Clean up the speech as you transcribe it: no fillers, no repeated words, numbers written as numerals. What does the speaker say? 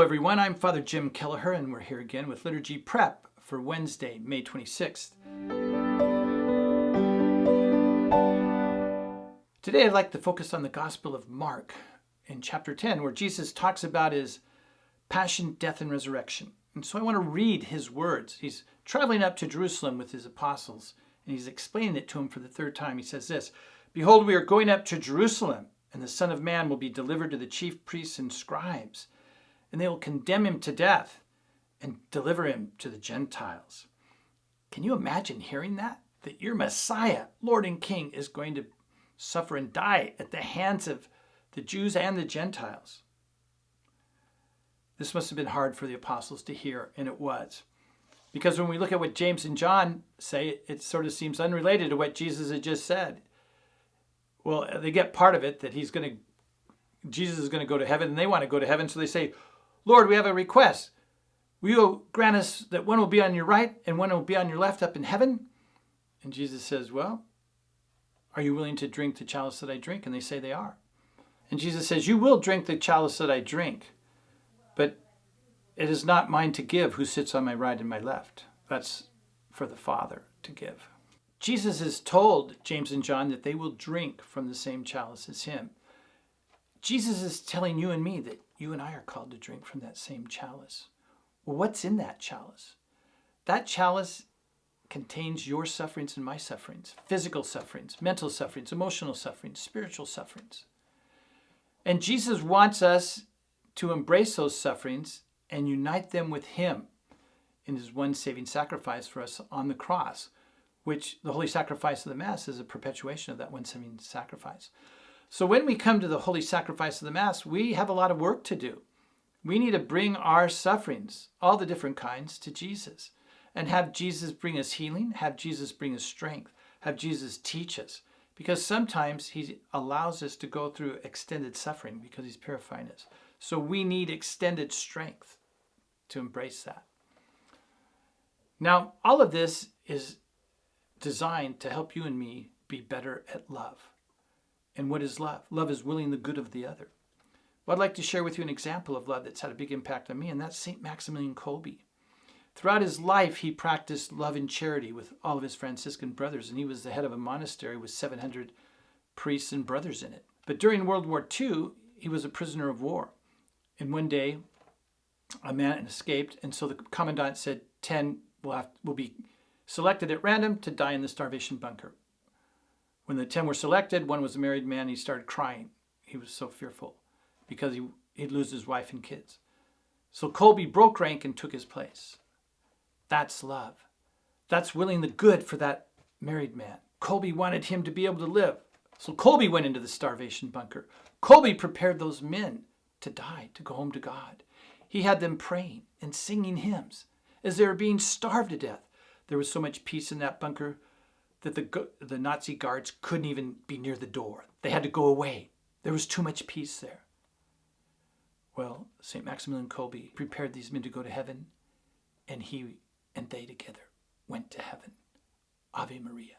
Hello everyone, I'm Father Jim Kelleher and we're here again with Liturgy Prep for Wednesday, May 26th. Today I'd like to focus on the Gospel of Mark in chapter 10, where Jesus talks about his passion, death, and resurrection. And so I want to read his words. He's traveling up to Jerusalem with his apostles and he's explaining it to them for the third time. He says this, "Behold, we are going up to Jerusalem, and the Son of Man will be delivered to the chief priests and scribes, and they will condemn him to death and deliver him to the Gentiles." Can you imagine hearing that? That your Messiah, Lord and King, is going to suffer and die at the hands of the Jews and the Gentiles. This must have been hard for the apostles to hear, and it was. Because when we look at what James and John say, it sort of seems unrelated to what Jesus had just said. Well, they get part of it, that Jesus is going to go to heaven, and they want to go to heaven, so they say, "Lord, we have a request. Will you grant us that one will be on your right and one will be on your left up in heaven?" And Jesus says, "Well, are you willing to drink the chalice that I drink?" And they say they are. And Jesus says, "You will drink the chalice that I drink, but it is not mine to give who sits on my right and my left. That's for the Father to give." Jesus has told James and John that they will drink from the same chalice as him. Jesus is telling you and me that you and I are called to drink from that same chalice. Well, what's in that chalice? That chalice contains your sufferings and my sufferings, physical sufferings, mental sufferings, emotional sufferings, spiritual sufferings. And Jesus wants us to embrace those sufferings and unite them with him in his one saving sacrifice for us on the cross, which the holy sacrifice of the Mass is a perpetuation of that one saving sacrifice. So when we come to the holy sacrifice of the Mass, we have a lot of work to do. We need to bring our sufferings, all the different kinds, to Jesus and have Jesus bring us healing, have Jesus bring us strength, have Jesus teach us. Because sometimes he allows us to go through extended suffering because he's purifying us. So we need extended strength to embrace that. Now, all of this is designed to help you and me be better at love. And what is love? Love is willing the good of the other. Well, I'd like to share with you an example of love that's had a big impact on me, and that's St. Maximilian Kolbe. Throughout his life, he practiced love and charity with all of his Franciscan brothers, and he was the head of a monastery with 700 priests and brothers in it. But during World War II, he was a prisoner of war. And one day, a man escaped, and so the commandant said 10 will be selected at random to die in the starvation bunker. When the 10 were selected, one was a married man, and he started crying. He was so fearful because he'd lose his wife and kids. So Kolbe broke rank and took his place. That's love. That's willing the good for that married man. Kolbe wanted him to be able to live. So Kolbe went into the starvation bunker. Kolbe prepared those men to die, to go home to God. He had them praying and singing hymns as they were being starved to death. There was so much peace in that bunker that the Nazi guards couldn't even be near the door. They had to go away. There was too much peace there. Well, St. Maximilian Kolbe prepared these men to go to heaven, and he and they together went to heaven. Ave Maria.